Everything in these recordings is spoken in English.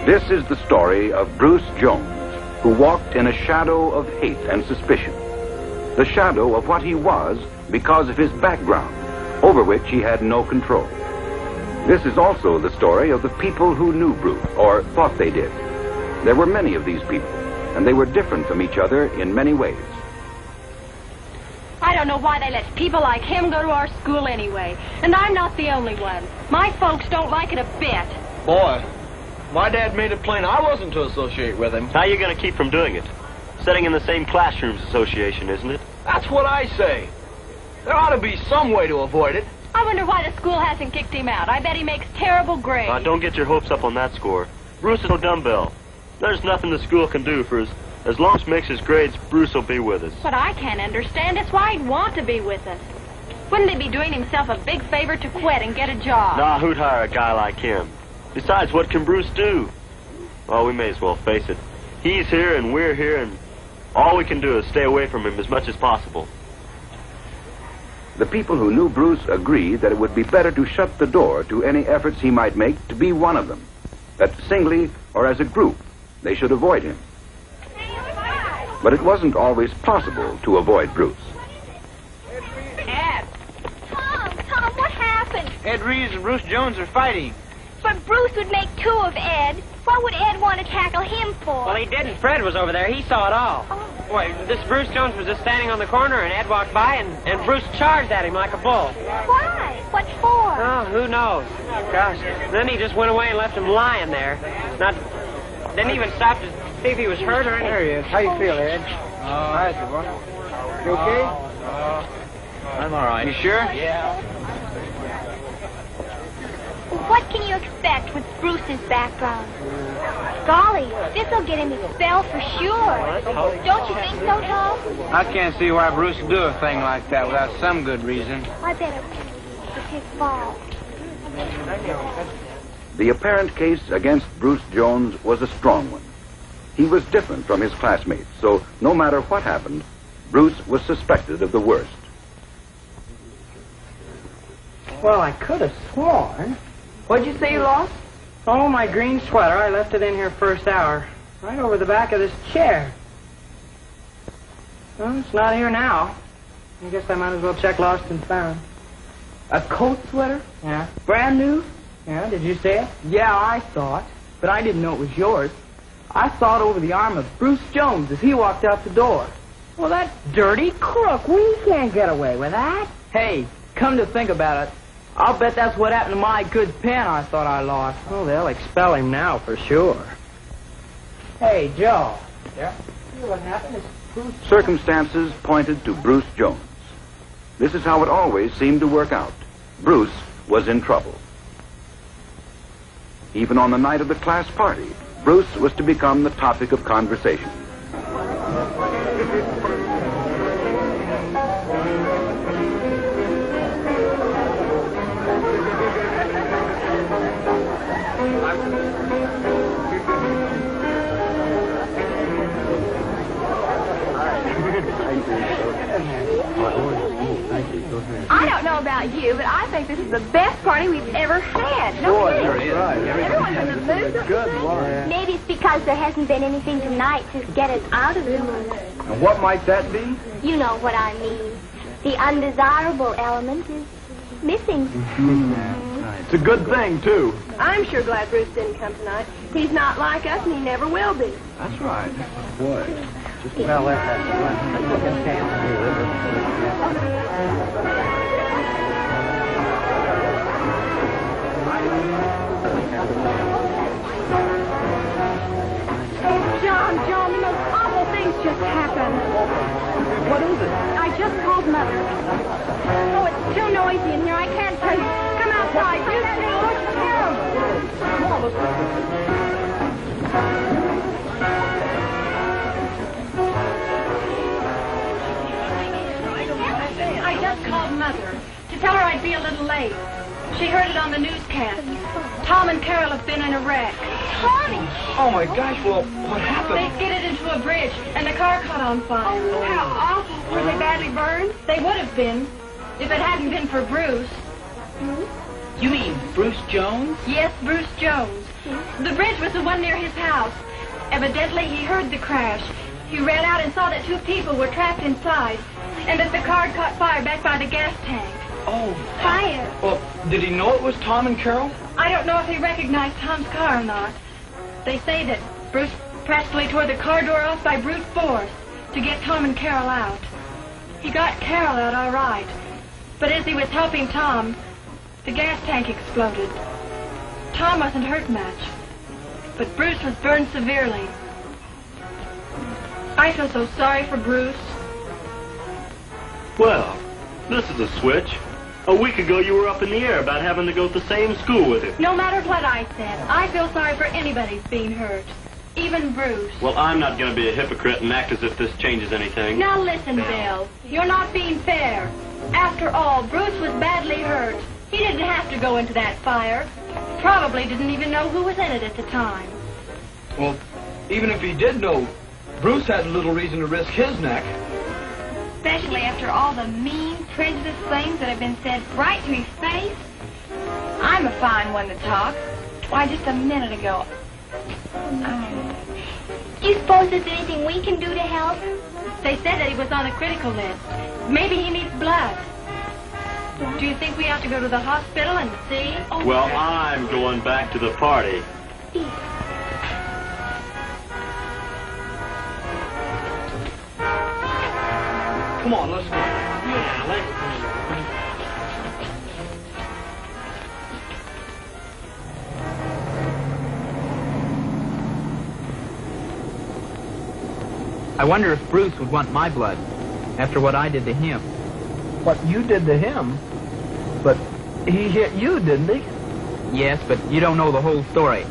This is the story of Bruce Jones, who walked in a shadow of hate and suspicion. The shadow of what he was because of his background, over which he had no control. This is also the story of the people who knew Bruce, or thought they did. There were many of these people, and they were different from each other in many ways. I don't know why they let people like him go to our school anyway. And I'm not the only one. My folks don't like it a bit. Boy, my dad made it plain I wasn't to associate with him. How are you going to keep from doing it? Sitting in the same classrooms association, isn't it? That's what I say. There ought to be some way to avoid it. I wonder why the school hasn't kicked him out. I bet he makes terrible grades. Don't get your hopes up on that score. Bruce is no dumbbell. There's nothing the school can do for us. As long as he makes his grades, Bruce will be with us. But I can't understand. It's why he'd want to be with us. Wouldn't he be doing himself a big favor to quit and get a job? Nah, who'd hire a guy like him? Besides, what can Bruce do? Well, we may as well face it. He's here and we're here, and all we can do is stay away from him as much as possible. The people who knew Bruce agreed that it would be better to shut the door to any efforts he might make to be one of them. That singly or as a group, they should avoid him. But it wasn't always possible to avoid Bruce. Ed! Tom, what happened? Ed Reeves and Bruce Jones are fighting. But Bruce would make two of Ed. What would Ed want to tackle him for? Well, he didn't. Fred was over there. He saw it all. Oh. Wait, this Bruce Jones was just standing on the corner, and Ed walked by, and Bruce charged at him like a bull. Why? What for? Oh, who knows? Gosh. Then he just went away and left him lying there. Not, didn't even stop to see if he was hurt or anything. There he is. How you feel, Ed? All right, boy. You okay? I'm all right. You sure? Yeah. What can you expect with Bruce's background? Golly, this'll get him expelled for sure. Don't you think so, Tom? I can't see why Bruce would do a thing like that without some good reason. I better his fault. The apparent case against Bruce Jones was a strong one. He was different from his classmates, so no matter what happened, Bruce was suspected of the worst. Well, I could have sworn. What'd you say you lost? Oh, my green sweater. I left it in here first hour. Right over the back of this chair. Well, it's not here now. I guess I might as well check lost and found. A coat sweater? Yeah. Brand new? Yeah, did you see it? Yeah, I saw it, but I didn't know it was yours. I saw it over the arm of Bruce Jones as he walked out the door. Well, that dirty crook. We can't get away with that. Hey, come to think about it, I'll bet that's what happened to my good pen I thought I lost. Oh, they'll expel him now for sure. Hey, Joe. Yeah? What happened is Bruce... Circumstances pointed to Bruce Jones. This is how it always seemed to work out. Bruce was in trouble. Even on the night of the class party, Bruce was to become the topic of conversation. I don't know about you, but I think this is the best party we've ever had. No kidding. Everyone's in the mood. Good Lord. Maybe it's because there hasn't been anything tonight to get us out of the mood. And what might that be? You know what I mean. The undesirable element is missing. It's a good thing, too. I'm sure glad Bruce didn't come tonight. He's not like us, and he never will be. That's right. Boy. Well, let that John, the most awful things just happened. What is it? I just called Mother. Oh, it's too noisy in here. I can't tell you. Come outside. You see. I just called Mother to tell her I'd be a little late. She heard it on the newscast. Tom and Carol have been in a wreck. Tommy! Oh, my gosh, well, what happened? They skidded into a bridge, and the car caught on fire. Oh, how awful. Were they badly burned? They would have been, if it hadn't been for Bruce. You mean Bruce Jones? Yes, Bruce Jones. The bridge was the one near his house. Evidently, he heard the crash. He ran out and saw that 2 people were trapped inside, and that the car caught fire back by the gas tank. Oh. Fire! Well, did he know it was Tom and Carol? I don't know if he recognized Tom's car or not. They say that Bruce practically tore the car door off by brute force to get Tom and Carol out. He got Carol out all right, but as he was helping Tom, the gas tank exploded. Tom wasn't hurt much, but Bruce was burned severely. I feel so sorry for Bruce. Well, this is a switch. A week ago you were up in the air about having to go to the same school with him. No matter what I said, I feel sorry for anybody being hurt, even Bruce. Well, I'm not going to be a hypocrite and act as if this changes anything. Now listen, Bill, you're not being fair. After all, Bruce was badly hurt. He didn't have to go into that fire. Probably didn't even know who was in it at the time. Well, even if he did know, Bruce had little reason to risk his neck. Especially after all the mean, prejudiced things that have been said right to his face. I'm a fine one to talk. Why, just a minute ago. Do you suppose there's anything we can do to help? They said that he was on the critical list. Maybe he needs blood. Do you think we ought to go to the hospital and see? Well, I'm going back to the party. Come on, let's go. Yeah, let's... I wonder if Bruce would want my blood after what I did to him. What you did to him? But he hit you, didn't he? Yes, but you don't know the whole story.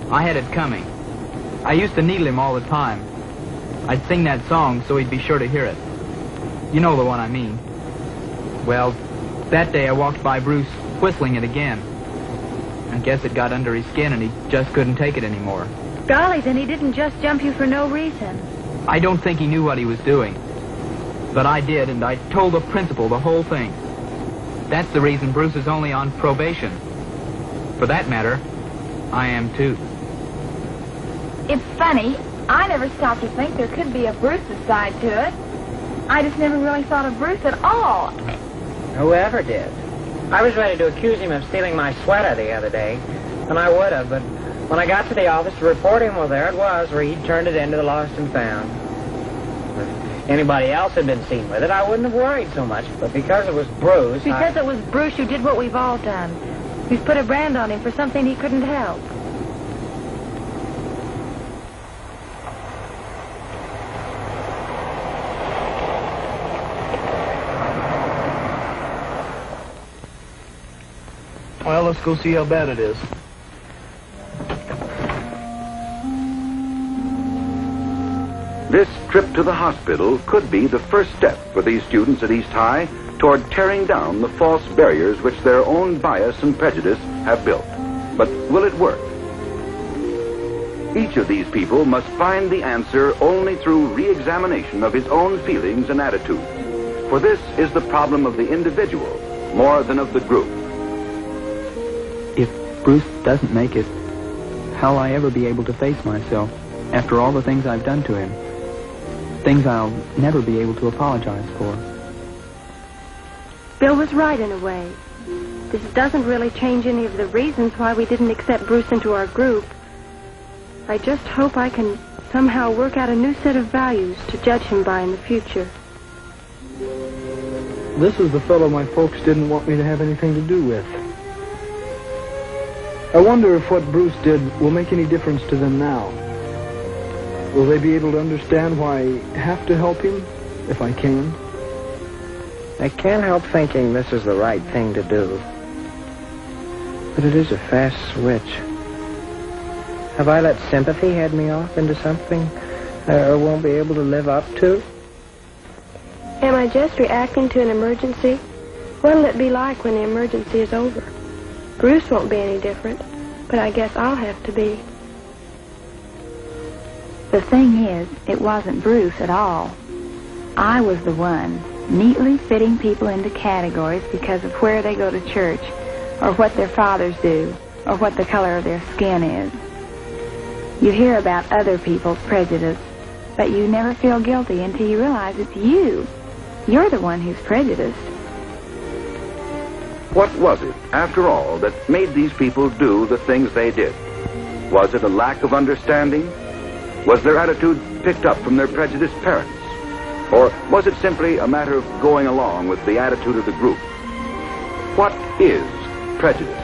I had it coming. I used to needle him all the time. I'd sing that song so he'd be sure to hear it. You know the one I mean. Well, that day I walked by Bruce whistling it again. I guess it got under his skin and he just couldn't take it anymore. Golly, then he didn't just jump you for no reason. I don't think he knew what he was doing. But I did, and I told the principal the whole thing. That's the reason Bruce is only on probation. For that matter, I am too. It's funny. I never stopped to think there could be a Bruce's side to it. I just never really thought of Bruce at all. Whoever did. I was ready to accuse him of stealing my sweater the other day, and I would have, but when I got to the office to report him, well, there it was, where he'd turned it into the lost and found. If anybody else had been seen with it, I wouldn't have worried so much, but because it was Bruce, Because it was Bruce who did what we've all done. We've put a brand on him for something he couldn't help. Well, let's go see how bad it is. This trip to the hospital could be the first step for these students at East High toward tearing down the false barriers which their own bias and prejudice have built. But will it work? Each of these people must find the answer only through re-examination of his own feelings and attitudes. For this is the problem of the individual more than of the group. If Bruce doesn't make it, how'll I ever be able to face myself after all the things I've done to him? Things I'll never be able to apologize for. Bill was right in a way. This doesn't really change any of the reasons why we didn't accept Bruce into our group. I just hope I can somehow work out a new set of values to judge him by in the future. This is the fellow my folks didn't want me to have anything to do with. I wonder if what Bruce did will make any difference to them now. Will they be able to understand why I have to help him, if I can? I can't help thinking this is the right thing to do. But it is a fast switch. Have I let sympathy head me off into something I won't be able to live up to? Am I just reacting to an emergency? What'll it be like when the emergency is over? Bruce won't be any different, but I guess I'll have to be. The thing is, it wasn't Bruce at all. I was the one neatly fitting people into categories because of where they go to church, or what their fathers do, or what the color of their skin is. You hear about other people's prejudice, but you never feel guilty until you realize it's you. You're the one who's prejudiced. What was it, after all, that made these people do the things they did? Was it a lack of understanding? Was their attitude picked up from their prejudiced parents? Or was it simply a matter of going along with the attitude of the group? What is prejudice?